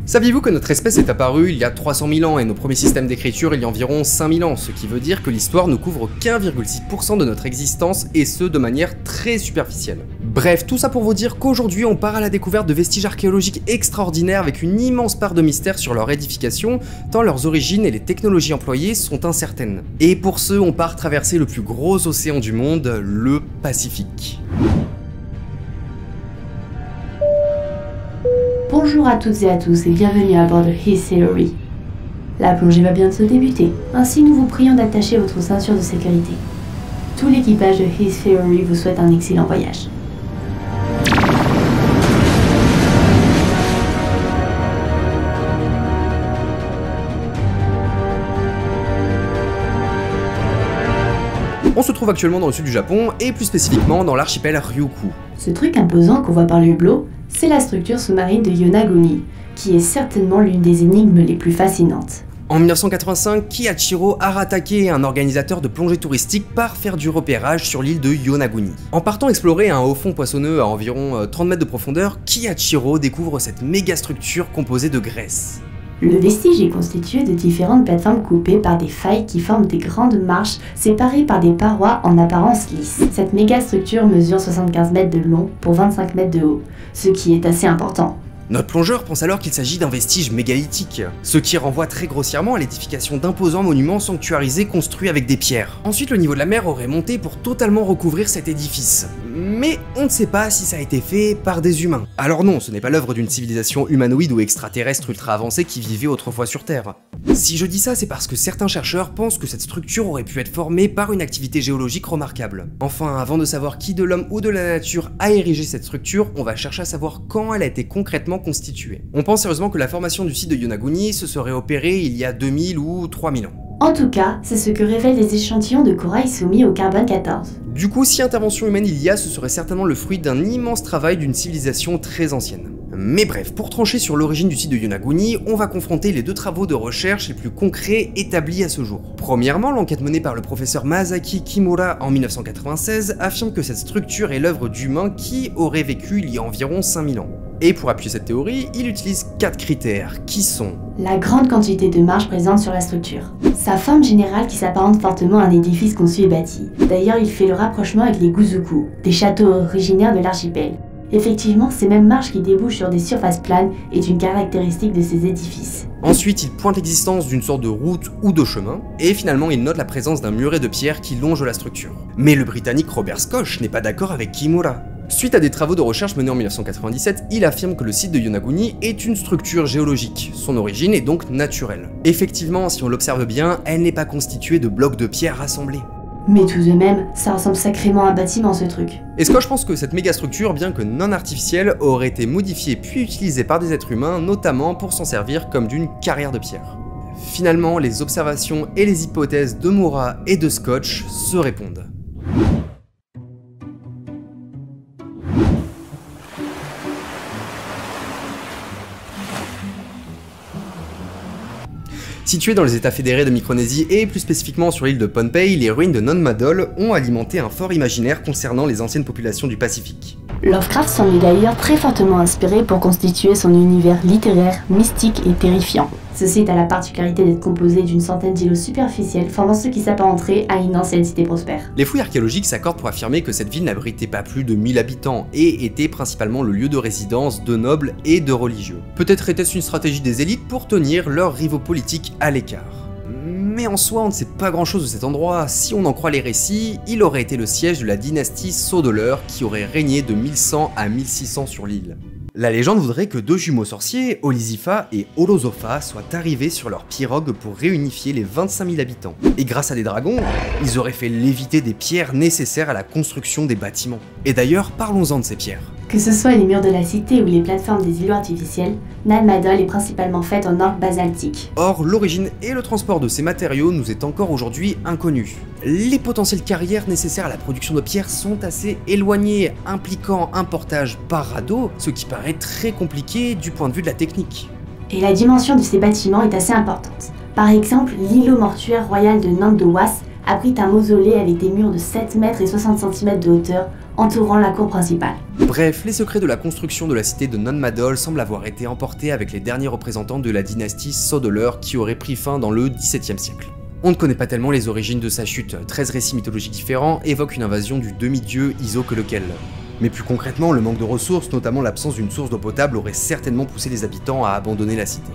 Saviez-vous que notre espèce est apparue il y a 300 000 ans et nos premiers systèmes d'écriture il y a environ 5000 ans, ce qui veut dire que l'histoire ne couvre qu'1,6% de notre existence et ce de manière très superficielle. Bref, tout ça pour vous dire qu'aujourd'hui on part à la découverte de vestiges archéologiques extraordinaires avec une immense part de mystère sur leur édification, tant leurs origines et les technologies employées sont incertaines. Et pour ce, on part traverser le plus gros océan du monde, le Pacifique. Bonjour à toutes et à tous et bienvenue à bord de His Theory. La plongée va bientôt débuter, ainsi nous vous prions d'attacher votre ceinture de sécurité. Tout l'équipage de His Theory vous souhaite un excellent voyage. On se trouve actuellement dans le sud du Japon et plus spécifiquement dans l'archipel Ryukyu. Ce truc imposant qu'on voit par le hublot, c'est la structure sous-marine de Yonaguni, qui est certainement l'une des énigmes les plus fascinantes. En 1985, Kiichiro Aratake, un organisateur de plongée touristique, part faire du repérage sur l'île de Yonaguni. En partant explorer un haut fond poissonneux à environ 30 mètres de profondeur, Kiichiro découvre cette méga structure composée de graisse. Le vestige est constitué de différentes plateformes coupées par des failles qui forment des grandes marches séparées par des parois en apparence lisses. Cette méga structure mesure 75 mètres de long pour 25 mètres de haut, ce qui est assez important. Notre plongeur pense alors qu'il s'agit d'un vestige mégalithique, ce qui renvoie très grossièrement à l'édification d'imposants monuments sanctuarisés construits avec des pierres. Ensuite, le niveau de la mer aurait monté pour totalement recouvrir cet édifice. Mais on ne sait pas si ça a été fait par des humains. Alors non, ce n'est pas l'œuvre d'une civilisation humanoïde ou extraterrestre ultra avancée qui vivait autrefois sur Terre. Si je dis ça, c'est parce que certains chercheurs pensent que cette structure aurait pu être formée par une activité géologique remarquable. Enfin, avant de savoir qui de l'homme ou de la nature a érigé cette structure, on va chercher à savoir quand elle a été concrètement constituée. On pense sérieusement que la formation du site de Yonaguni se serait opérée il y a 2000 ou 3000 ans. En tout cas, c'est ce que révèlent les échantillons de corail soumis au carbone 14. Du coup, si intervention humaine il y a, ce serait certainement le fruit d'un immense travail d'une civilisation très ancienne. Mais bref, pour trancher sur l'origine du site de Yonaguni, on va confronter les deux travaux de recherche les plus concrets établis à ce jour. Premièrement, l'enquête menée par le professeur Masaaki Kimura en 1996 affirme que cette structure est l'œuvre d'humains qui auraient vécu il y a environ 5000 ans. Et pour appuyer cette théorie, il utilise 4 critères, qui sont la grande quantité de marches présentes sur la structure, sa forme générale qui s'apparente fortement à un édifice conçu et bâti. D'ailleurs, il fait le rapprochement avec les Guzuku, des châteaux originaires de l'archipel. Effectivement, ces mêmes marches qui débouchent sur des surfaces planes est une caractéristique de ces édifices. Ensuite, il pointe l'existence d'une sorte de route ou de chemin, et finalement il note la présence d'un muret de pierre qui longe la structure. Mais le Britannique Robert Schoch n'est pas d'accord avec Kimura. Suite à des travaux de recherche menés en 1997, il affirme que le site de Yonaguni est une structure géologique. Son origine est donc naturelle. Effectivement, si on l'observe bien, elle n'est pas constituée de blocs de pierre rassemblés. Mais tout de même, ça ressemble sacrément à un bâtiment ce truc. Et Schoch pense que cette méga structure, bien que non artificielle, aurait été modifiée puis utilisée par des êtres humains, notamment pour s'en servir comme d'une carrière de pierre. Finalement, les observations et les hypothèses de Mura et de Schoch se répondent. Situées dans les États fédérés de Micronésie et plus spécifiquement sur l'île de Pohnpei, les ruines de Non Madol ont alimenté un fort imaginaire concernant les anciennes populations du Pacifique. Lovecraft s'en est d'ailleurs très fortement inspiré pour constituer son univers littéraire, mystique et terrifiant. Ce site a la particularité d'être composé d'une centaine d'îlots superficiels formant ce qui s'apparenterait à une ancienne cité prospère. Les fouilles archéologiques s'accordent pour affirmer que cette ville n'abritait pas plus de 1000 habitants et était principalement le lieu de résidence de nobles et de religieux. Peut-être était-ce une stratégie des élites pour tenir leurs rivaux politiques à l'écart. Mais en soi, on ne sait pas grand chose de cet endroit. Si on en croit les récits, il aurait été le siège de la dynastie Sodoleur qui aurait régné de 1100 à 1600 sur l'île. La légende voudrait que deux jumeaux sorciers, Olisifa et Olozofa, soient arrivés sur leur pirogue pour réunifier les 25 000 habitants. Et grâce à des dragons, ils auraient fait léviter des pierres nécessaires à la construction des bâtiments. Et d'ailleurs, parlons-en de ces pierres. Que ce soit les murs de la cité ou les plateformes des îlots artificiels, Non Madol est principalement faite en or basaltique. Or, l'origine et le transport de ces matériaux nous est encore aujourd'hui inconnu. Les potentielles carrières nécessaires à la production de pierres sont assez éloignées, impliquant un portage par radeau, ce qui paraît très compliqué du point de vue de la technique. Et la dimension de ces bâtiments est assez importante. Par exemple, l'îlot mortuaire royal de Nandowas abrite un mausolée avec des murs de 7 mètres et 60 cm de hauteur entourant la cour principale. Bref, les secrets de la construction de la cité de Non Madol semblent avoir été emportés avec les derniers représentants de la dynastie Sodoler qui aurait pris fin dans le XVIIe siècle. On ne connaît pas tellement les origines de sa chute, 13 récits mythologiques différents évoquent une invasion du demi-dieu Iso-Lekel. Mais plus concrètement, le manque de ressources, notamment l'absence d'une source d'eau potable, aurait certainement poussé les habitants à abandonner la cité.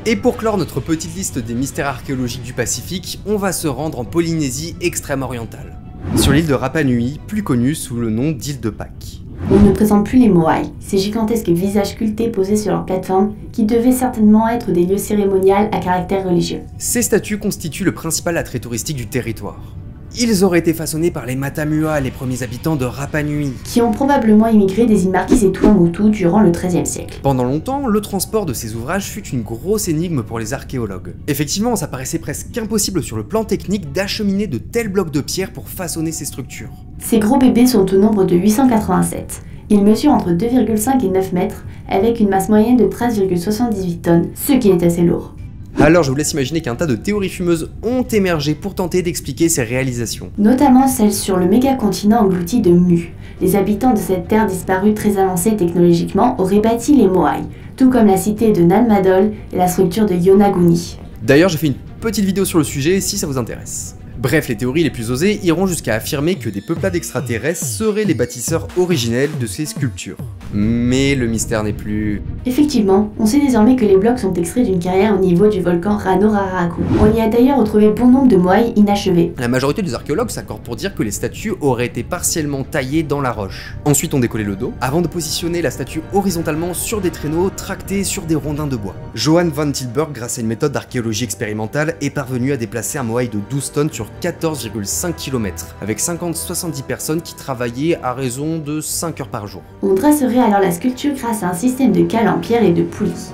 Et pour clore notre petite liste des mystères archéologiques du Pacifique, on va se rendre en Polynésie extrême-orientale, sur l'île de Rapa Nui, plus connue sous le nom d'île de Pâques. On ne présente plus les Moai, ces gigantesques visages sculptés posés sur leur plateforme qui devaient certainement être des lieux cérémonials à caractère religieux. Ces statues constituent le principal attrait touristique du territoire. Ils auraient été façonnés par les Matamua, les premiers habitants de Rapa Nui, qui ont probablement immigré des îles Marquises et Tuamotu durant le XIIIe siècle. Pendant longtemps, le transport de ces ouvrages fut une grosse énigme pour les archéologues. Effectivement, ça paraissait presque impossible sur le plan technique d'acheminer de tels blocs de pierre pour façonner ces structures. Ces gros bébés sont au nombre de 887. Ils mesurent entre 2,5 et 9 mètres, avec une masse moyenne de 13,78 tonnes, ce qui est assez lourd. Alors je vous laisse imaginer qu'un tas de théories fumeuses ont émergé pour tenter d'expliquer ces réalisations. Notamment celle sur le méga-continent englouti de Mu. Les habitants de cette terre disparue très avancée technologiquement auraient bâti les Moai, tout comme la cité de Nan Madol et la structure de Yonaguni. D'ailleurs j'ai fait une petite vidéo sur le sujet si ça vous intéresse. Bref, les théories les plus osées iront jusqu'à affirmer que des peuplades extraterrestres seraient les bâtisseurs originels de ces sculptures. Mais le mystère n'est plus... Effectivement, on sait désormais que les blocs sont extraits d'une carrière au niveau du volcan Rano-Raraku. On y a d'ailleurs retrouvé bon nombre de moai inachevés. La majorité des archéologues s'accordent pour dire que les statues auraient été partiellement taillées dans la roche. Ensuite on décollait le dos, avant de positionner la statue horizontalement sur des traîneaux tractés sur des rondins de bois. Johan van Tilburg, grâce à une méthode d'archéologie expérimentale, est parvenu à déplacer un moai de 12 tonnes sur 14,5 km, avec 50-70 personnes qui travaillaient à raison de 5 heures par jour. On dresserait alors la sculpture grâce à un système de cales en pierre et de poulies.